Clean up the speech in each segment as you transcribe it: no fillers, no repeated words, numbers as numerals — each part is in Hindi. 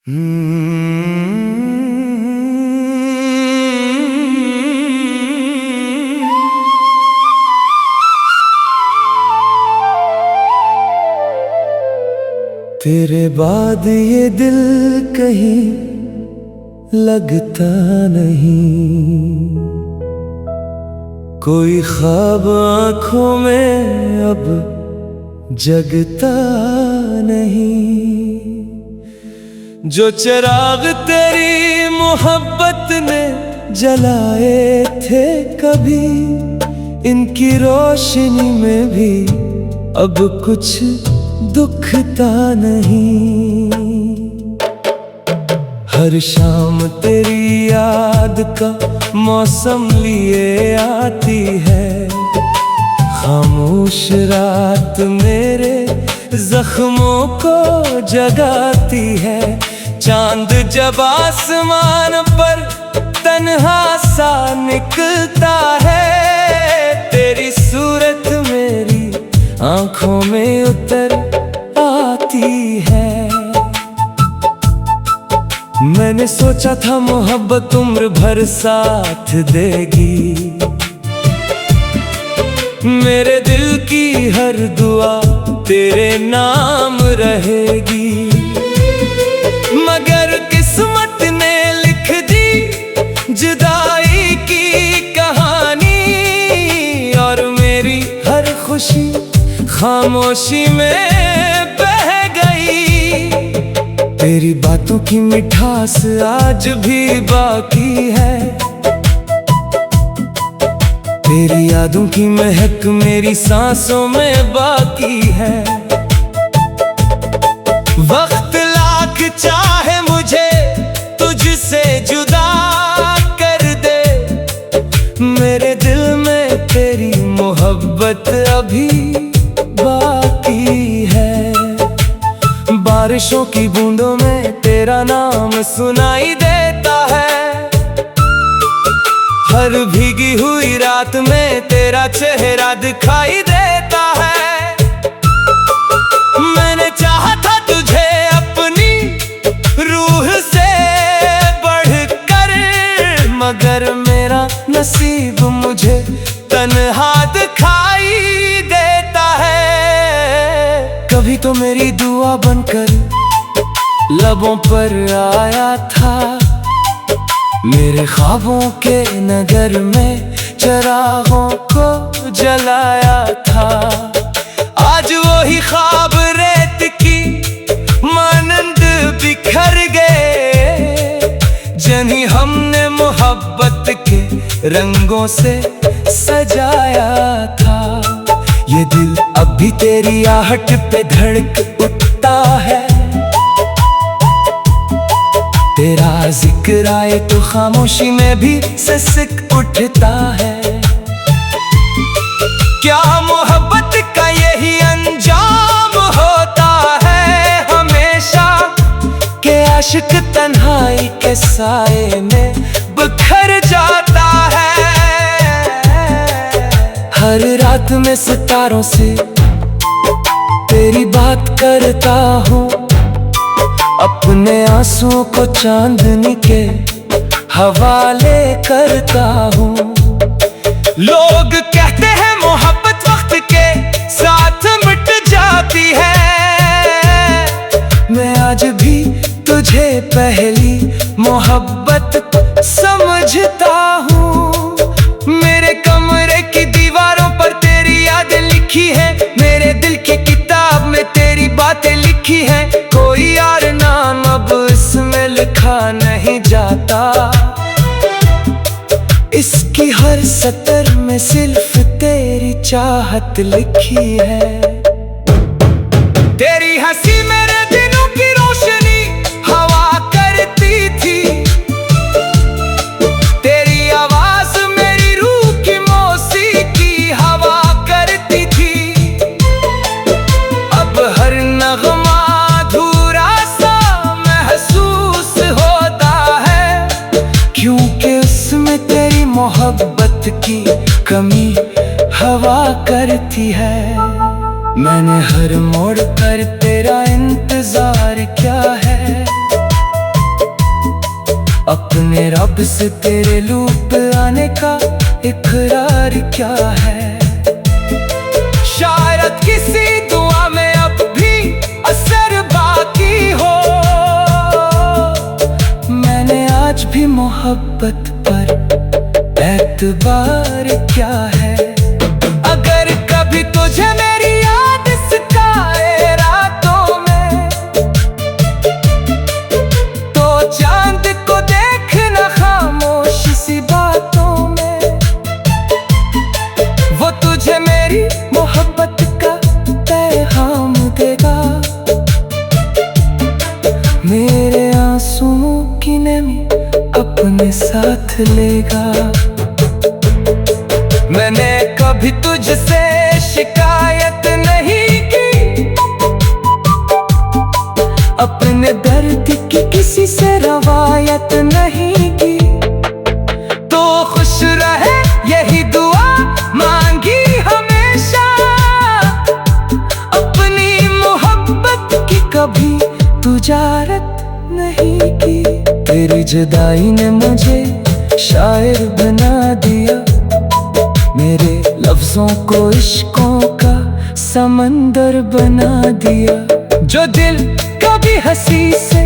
तेरे बाद ये दिल कहीं लगता नहीं, कोई ख्वाब आंखों में अब जगता नहीं। जो चिराग तेरी मोहब्बत ने जलाए थे कभी, इनकी रोशनी में भी अब कुछ दुखता नहीं। हर शाम तेरी याद का मौसम लिए आती है, खामोश रात मेरे जख्मों को जगाती है। चांद जब आसमान पर तन्हा सा निकलता है, तेरी सूरत मेरी आंखों में उतर आती है। मैंने सोचा था मोहब्बत उम्र भर साथ देगी, मेरे दिल की हर दुआ तेरे नाम रहेगी। मगर किस्मत ने लिख दी जुदाई की कहानी, और मेरी हर खुशी खामोशी में बह गई। तेरी बातों की मिठास आज भी बाकी है, तेरी यादों की महक मेरी सांसों में बाकी है। वक्त लाख चाहे मुझे तुझसे जुदा कर दे, मेरे दिल में तेरी मोहब्बत अभी बाकी है। बारिशों की बूंदों में तेरा नाम सुनाई देता है, हर भीगी हुई रात में तेरा चेहरा दिखाई देता है। मैंने चाहा था तुझे अपनी रूह से बढ़कर, मगर मेरा नसीब मुझे तन्हा दिखाई देता है। कभी तो मेरी दुआ बनकर लबों पर आया था, मेरे ख्वाबों के नगर में चिरागों को जलाया था। आज वही ख्वाब रेत की मानंद बिखर गए, जिन्हें हमने मोहब्बत के रंगों से सजाया था। ये दिल अब भी तेरी आहट पे धड़क उठता है, तेरा जिक्र आए तो खामोशी में भी सिसक उठता है। क्या मोहब्बत का यही अंजाम होता है हमेशा, के आशिक तन्हाई के साए में बिखर जाता है। हर रात में सितारों से तेरी बात करता हूँ, अपने आंसुओं को चांदनी के हवाले करता हूँ। लोग कहते हैं मोहब्बत वक्त के साथ मिट जाती है, मैं आज भी तुझे पहली मोहब्बत समझता हूँ। मेरे कमरे की दीवारों पर तेरी यादें लिखी है, मेरे दिल की किताब में तेरी बातें लिखी है। कोई यार नाम अब इसमें लिखा नहीं जाता, इसकी हर सतर में सिर्फ तेरी चाहत लिखी है। तेरी हंसी मेरे दिनों की रोशनी हवा करती थी, तेरी आवाज मेरी रूह की मौसीकी हवा करती थी। अब हर नगमा अधूरा सा महसूस होता है, क्योंकि उसमें तेरी मोहब्बत की कमी हवा करती है। मैंने हर मोड़ पर तेरा इंतजार क्या है, अपने रब से तेरे लूप आने का इकरार क्या है। शायद किसी दुआ में अब भी असर बाकी हो। मैंने आज भी मोहब्बत पर एतबार क्या है। अगर कभी तुझे मेरी याद सताए रातों में, तो चांद को देखना खामोश सी बातों में। वो तुझे मेरी मोहब्बत का पैगाम देगा, मेरे आंसुओं की नमी अपने साथ लेगा। मैंने कभी तुझसे शिकायत नहीं की, अपने दर्द की किसी से रवायत नहीं की। तो खुश रहे यही दुआ मांगी हमेशा, अपनी मोहब्बत की कभी तुजारत नहीं की। तेरी जुदाई ने मुझे शायर बना दिया, मेरे लफ्जों को इश्कों का समंदर बना दिया। जो दिल कभी हंसी से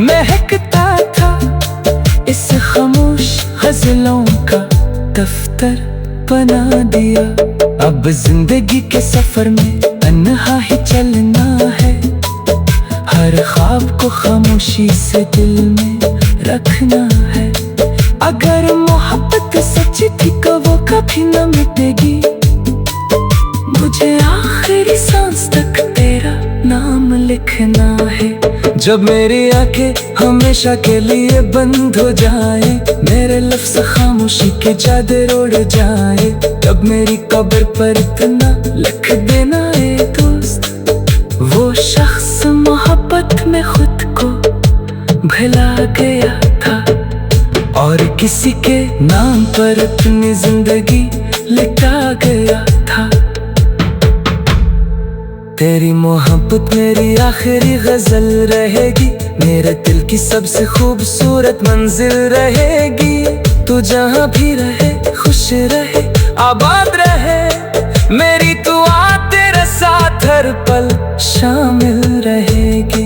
महकता था, इस खामोश गज़लों का दफ्तर बना दिया। अब जिंदगी के सफर में तन्हा ही चलना है, हर ख्वाब को खामोशी से दिल में रखना है। अगर मोहब्बत सच्ची थी तो वो कभी न मिटेगी, मुझे आखिरी सांस तक तेरा नाम लिखना है। जब मेरी आंखें हमेशा के लिए बंद हो जाए, मेरे लफ्ज़ खामोशी के चादर ओढ़ जाए, तब मेरी कब्र पर इतना लिख देना ए दोस्त, वो शख्स मोहब्बत में खुद को भुला गया था, और किसी के नाम पर अपनी जिंदगी लिटा गया था। तेरी मोहब्बत मेरी आखिरी गजल रहेगी, मेरे दिल की सबसे खूबसूरत मंजिल रहेगी। तू जहाँ भी रहे खुश रहे आबाद रहे, मेरी दुआ तेरे साथ हर पल शामिल रहेगी।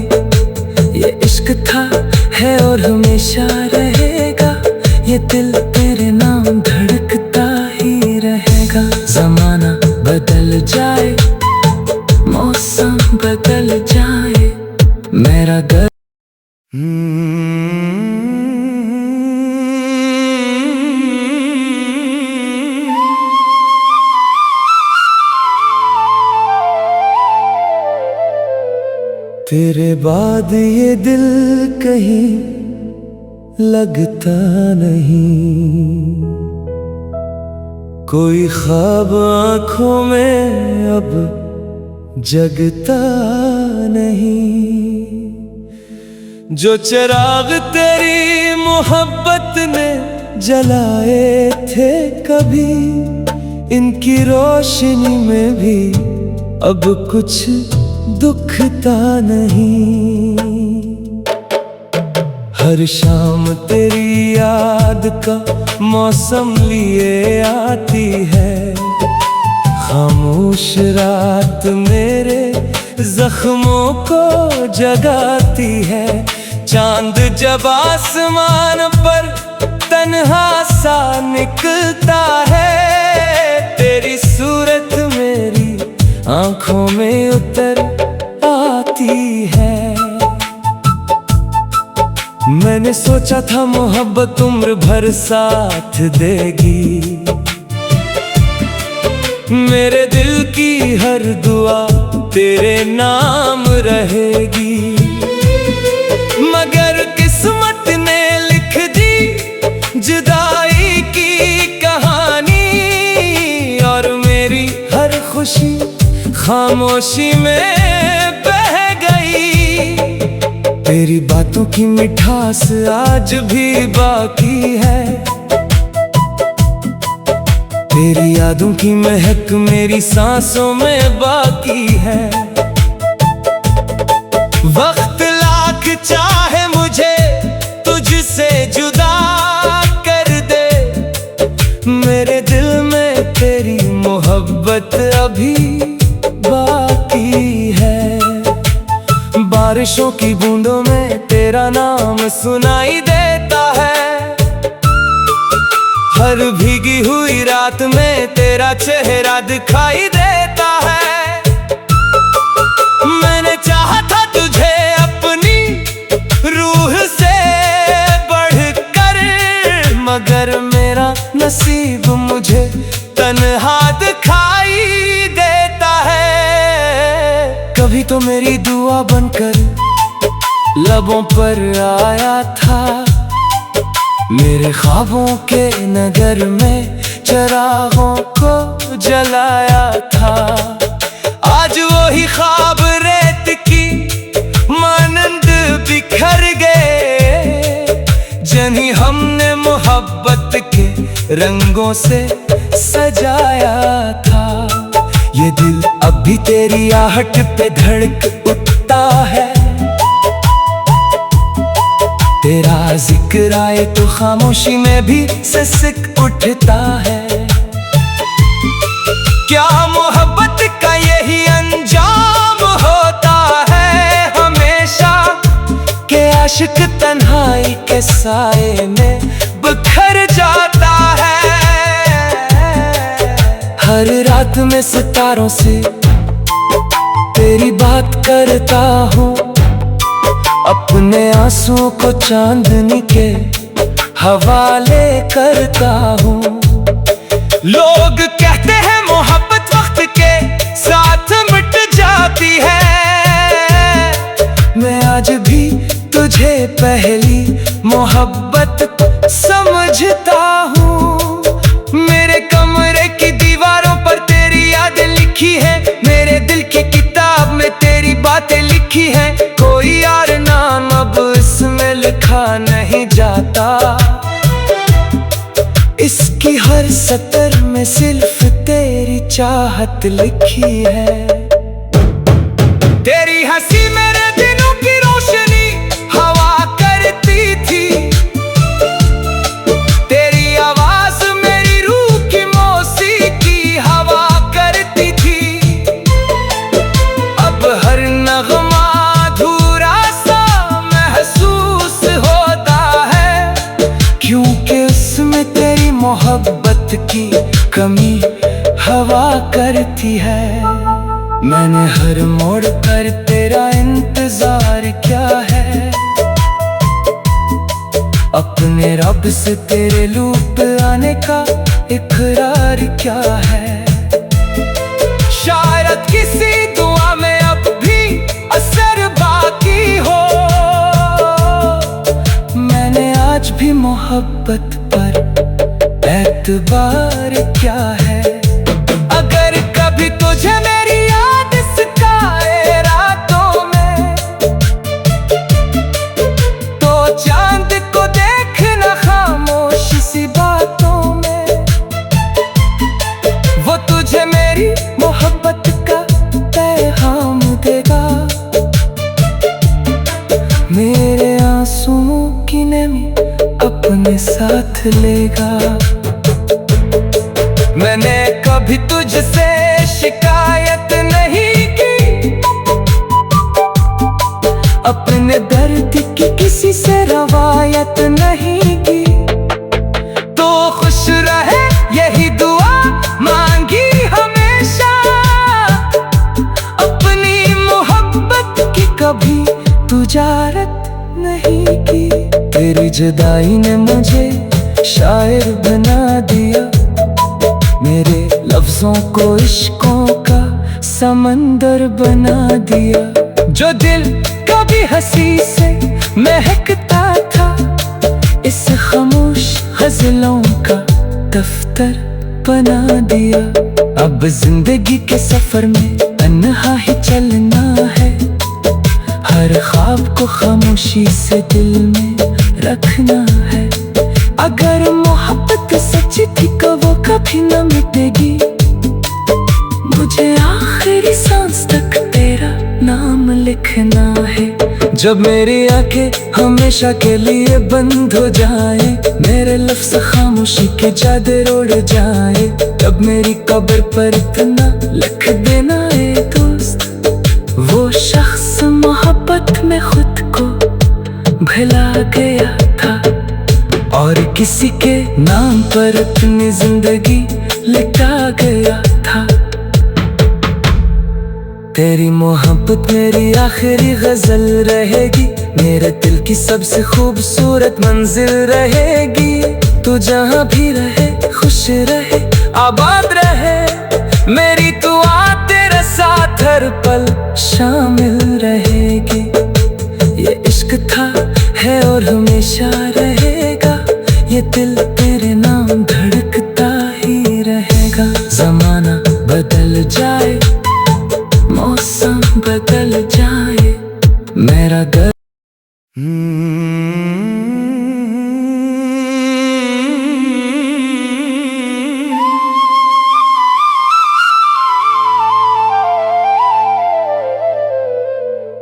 ये इश्क था है और हमेशा रहेगा, ये दिल तेरे नाम धड़कता ही रहेगा। जमाना बदल जाए, मौसम बदल जाए, मेरा घर तेरे बाद ये दिल कहीं लगता नहीं, कोई ख्वाब आँखों में अब जगता नहीं। जो चिराग तेरी मोहब्बत ने जलाए थे कभी, इनकी रोशनी में भी अब कुछ दुखता नहीं। हर शाम तेरी याद का मौसम लिए आती है, खामोश रात मेरे जख्मों को जगाती है। चांद जब आसमान पर तन्हा सा निकलता है, तेरी सूरत मेरी आंखों में उतर आती है। मैंने सोचा था मोहब्बत उम्र भर साथ देगी, मेरे दिल की हर दुआ तेरे नाम रहेगी। मगर किस्मत ने लिख दी जुदाई की कहानी, और मेरी हर खुशी खामोशी में बह गई। तेरी बातों की मिठास आज भी बाकी है, तेरी यादों की महक मेरी सांसों में बाकी है। वक्त लाख चाहे मुझे तुझसे जुदा बारिशों की बूंदों में तेरा नाम सुनाई देता है। हर भीगी हुई रात में तेरा चेहरा दिखाई देता है। मैंने चाहा था तुझे अपनी रूह से बढ़कर, मगर मेरा नसीब मुझे तन्हा दिखाई देता है। कभी तो मेरी दुआ बनकर लबों पर आया था, मेरे ख्वाबों के नगर में चिरागों को जलाया था। आज वही ख्वाब रेत की मानंद बिखर गए, जिन्हें हमने मोहब्बत के रंगों से सजाया था। ये दिल अब भी तेरी आहट पे धड़क उठता है, तेरा जिक्र आए तो खामोशी में भी सिसक उठता है। क्या मोहब्बत का यही अंजाम होता है हमेशा, के आशिक तन्हाई के साए में बिखर जाता है। हर रात में सितारों से तेरी बात करता हूँ, अपने आंसुओं को चांदनी के हवाले करता हूँ। लोग कहते हैं मोहब्बत वक्त के साथ मिट जाती है, मैं आज भी तुझे पहली मोहब्बत समझता हूँ। मेरे कमरे की दीवारों पर तेरी यादें लिखी है, मेरे दिल की किताब में तेरी बातें लिखी है। कोई यार नाम अब इसमें लिखा नहीं जाता, इसकी हर सतर में सिर्फ तेरी चाहत लिखी है। तेरी हंसी मेरे दिनों की रोशनी हवा करती थी, तेरी आवाज मेरी रूह की मौसीकी हवा करती थी। अब हर नगमा अधूरा सा महसूस होता है, क्योंकि उसमें तेरी मोहब्बत की कमी हवा करती है। मैंने हर मोड़ पर तेरा इंतजार किया है, अपने रब से तेरे लूप आने का इकरार क्या है। शायद किसी दुआ में अब भी असर बाकी हो, मैंने आज भी मोहब्बत पर एतबार क्या है। अगर कभी तुझे मेरी याद सताए रातों में, तो चांद को देखना खामोश सी बातों में, वो तुझे मेरी मोहब्बत का पैगाम देगा। मेरे आंसुओं की नमी अपने साथ लेगा। मैंने कभी तुझसे शिकायत नहीं की, अपने दर्द की किसी से रवायत नहीं की। तो खुश रहे यही दुआ मांगी हमेशा, अपनी मोहब्बत की कभी तुजारत नहीं की। तेरी जुदाई ने मुझे शायर बना दिया, मेरे लफ्जों को इश्कों का समंदर बना दिया। जो दिल कभी हंसी से महकता था, इस खामोश गज़लों का दफ्तर बना दिया। अब जिंदगी के सफर में तन्हा ही चलना है, हर ख्वाब को खामोशी से दिल में रखना है। अगर मोहब्बत सच्ची थी तो वो कभी न मिटेगी, मुझे आखिरी सांस तक तेरा नाम लिखना है। जब मेरी आंखें हमेशा के लिए बंद हो जाए, मेरे लफ्ज़ खामोशी के चादर ओढ़ जाए, तब मेरी कब्र पर इतना लिख देना है दोस्त, वो शख्स मोहब्बत मैं खुद को भुला गया था और किसी के नाम पर अपनी जिंदगी लिटा गया था। तेरी मोहब्बत मेरी आखिरी गजल रहेगी, मेरे दिल की सबसे खूबसूरत मंजिल रहेगी। तू जहाँ भी रहे खुश रहे आबाद रहे, मेरी दुआ तेरे साथ हर पल शामिल रहेगी। ये इश्क था है और हमेशा रहेगा, ये दिल तेरे नाम धड़कता ही रहेगा। जमाना बदल जाए, मौसम बदल जाए, मेरा घर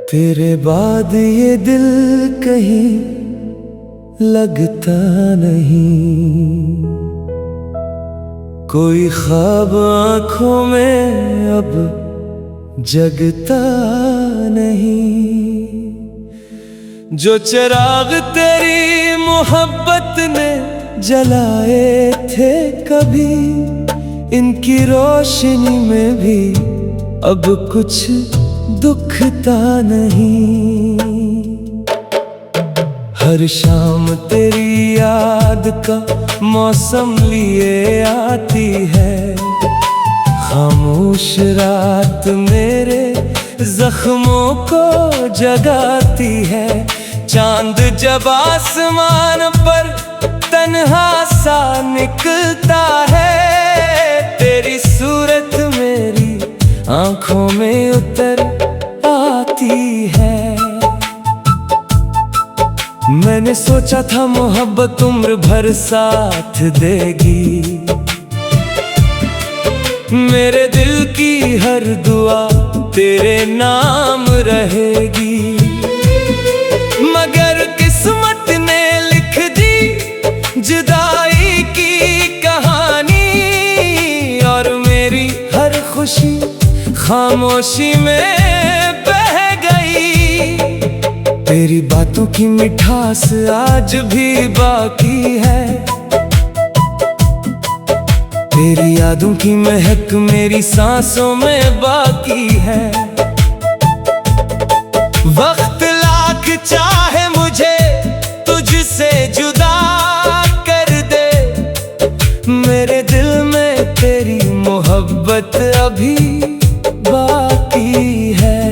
तेरे बाद ये दिल कहीं लगता नहीं, कोई ख्वाब आँखों में अब जगता नहीं। जो चिराग तेरी मोहब्बत ने जलाए थे कभी, इनकी रोशनी में भी अब कुछ दुखता नहीं। हर शाम तेरी याद का मौसम लिए आती है, खामोश रात मेरे जख्मों को जगाती है। चांद जब आसमान पर तन्हा सा निकलता है, तेरी सूरत मेरी आंखों में उतर आती है। मैंने सोचा था मोहब्बत उम्र भर साथ देगी, मेरे दिल की हर दुआ तेरे नाम रहेगी। मगर किस्मत ने लिख दी जुदाई की कहानी, और मेरी हर खुशी खामोशी में बह गई। तेरी बातों की मिठास आज भी बाकी है, तेरी यादों की महक मेरी सांसों में बाकी है। वक्त लाख चाहे मुझे तुझसे जुदा कर दे, मेरे दिल में तेरी मोहब्बत अभी बाकी है।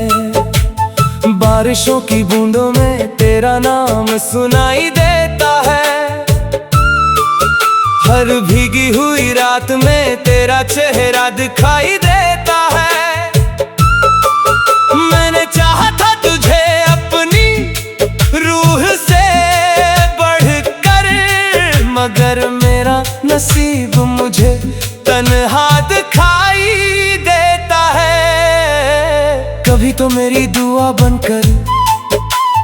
बारिशों की बूंदों में तेरा नाम सुनाई देता है, हर भीगी हुई रात में तेरा चेहरा दिखाई देता है। मैंने चाहा था तुझे अपनी रूह से बढ़कर, मगर मेरा नसीब मुझे तन्हा दिखाई देता है। कभी तो मेरी दुआ बनकर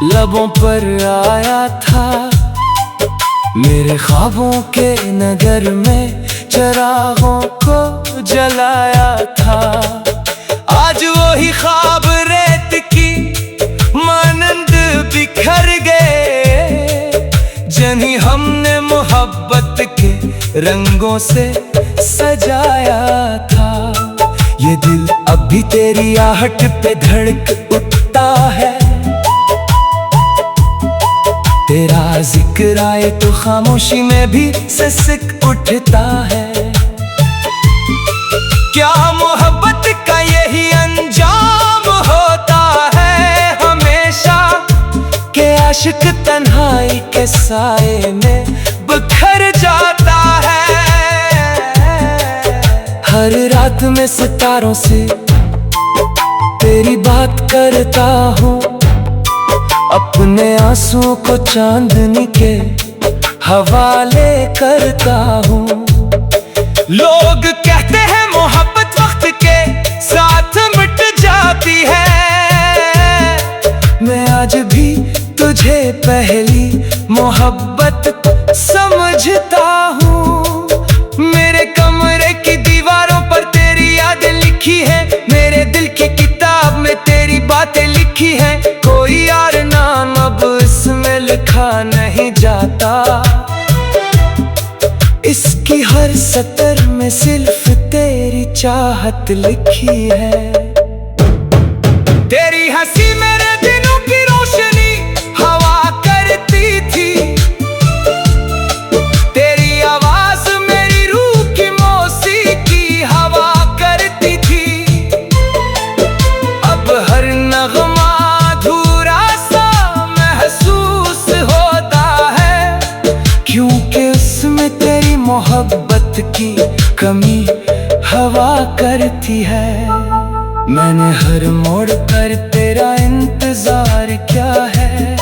लबों पर आया था, मेरे ख्वाबों के नगर में चिरागों को जलाया था। आज वही ख्वाब रेत की मानंद बिखर गए, जिन्हें हमने मोहब्बत के रंगों से सजाया था। ये दिल अब भी तेरी आहट पे धड़क उठता है, तेरा जिक्र आए तो खामोशी में भी सिसक उठता है। क्या मोहब्बत का यही अंजाम होता है हमेशा, के आशिक तन्हाई के साए में बिखर जाता है। हर रात में सितारों से तेरी बात करता हूँ, अपने आंसुओं को चांदनी के हवाले करता हूँ। लोग कहते हैं मोहब्बत वक्त के साथ मिट जाती है, मैं आज भी तुझे पहली मोहब्बत समझता हूँ। मेरे कमरे की दीवारों पर तेरी यादें लिखी है, मेरे दिल की किताब में तेरी बातें लिखी है। कोई यार लिखा नहीं जाता। इसकी हर सतर में सिर्फ तेरी चाहत लिखी है। तेरी हंसी मेरे दिनों की रोशनी हवा करती थी। तेरी आवाज मेरी रूह की मौसीकी हवा करती थी। अब हर नगमा अधूरा सा महसूस होता है, क्योंकि उसमें तेरी मोहब्बत की कमी हवा करती है। मैंने हर मोड़ पर तेरा इंतजार क्या है,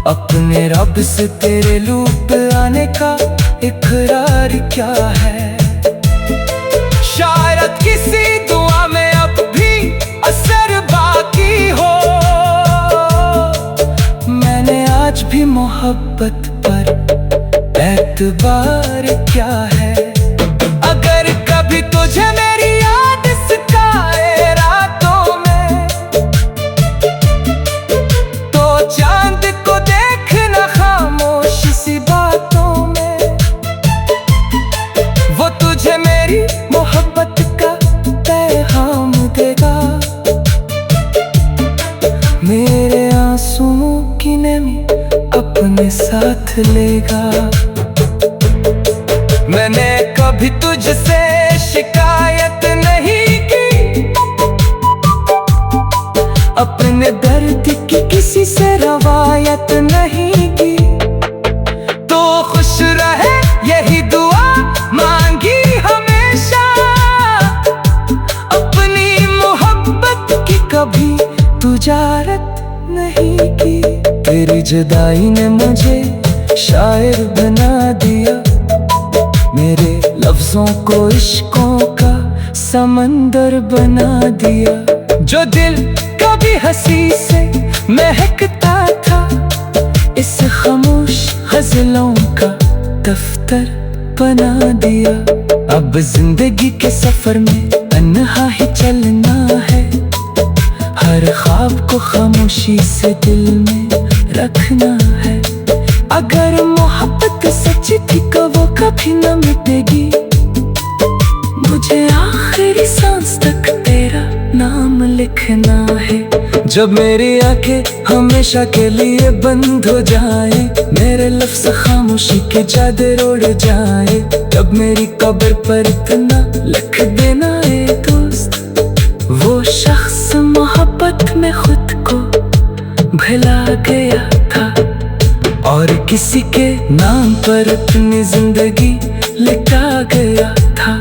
अपने रब से तेरे लूप आने का इकरार क्या है। शायद किसी दुआ में अब भी असर बाकी हो। मैंने आज भी मोहब्बत पर एतबार क्या है। अगर कभी तुझे मेरी याद सताए रातों में, तो चांद को देखना खामोश सी बातों में। वो तुझे मेरी मोहब्बत का पैगाम देगा, मेरे आंसुओं की नमी अपने साथ लेगा। मैंने कभी तुझसे शिकायत नहीं की, अपने दर्द की किसी से रवायत नहीं की। तो खुश रहे यही दुआ मांगी हमेशा, अपनी मोहब्बत की कभी तुजारत नहीं की। तेरी जुदाई ने मुझे शायर बना दिया, मेरे लफ्जों को इश्कों का समंदर बना दिया। जो दिल कभी हंसी से महकता था, इस खामोश गज़लों का दफ्तर बना दिया। अब जिंदगी के सफर में तन्हा ही चलना है, हर ख्वाब को खामोशी से दिल में रखना है। अगर मोहब्बत सच्ची थी तो वो कभी न मिटेगी, मुझे आखिरी सांस तक तेरा नाम लिखना है। जब मेरी आंखें हमेशा के लिए बंद हो जाए, मेरे लफ्ज़ खामोशी के चादर ओढ़ जाए, तब मेरी कब्र पर इतना लिख देना है दोस्त। वो शख्स मोहब्बत में खुद को भुला गया था, और किसी के नाम पर अपनी जिंदगी लिटा गया था।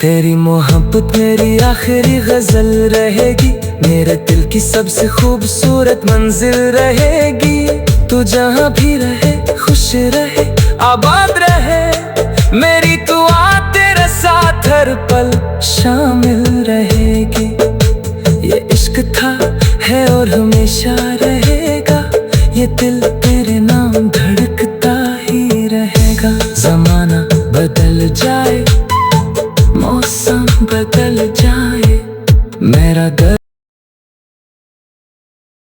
तेरी मोहब्बत मेरी आखिरी गजल रहेगी, मेरे दिल की सबसे खूबसूरत मंजिल रहेगी। तू जहाँ भी रहे खुश रहे आबाद रहे, मेरी दुआ तेरे साथ हर पल शामिल रहेगी। ये इश्क था है और हमेशा रहेगा, ये दिल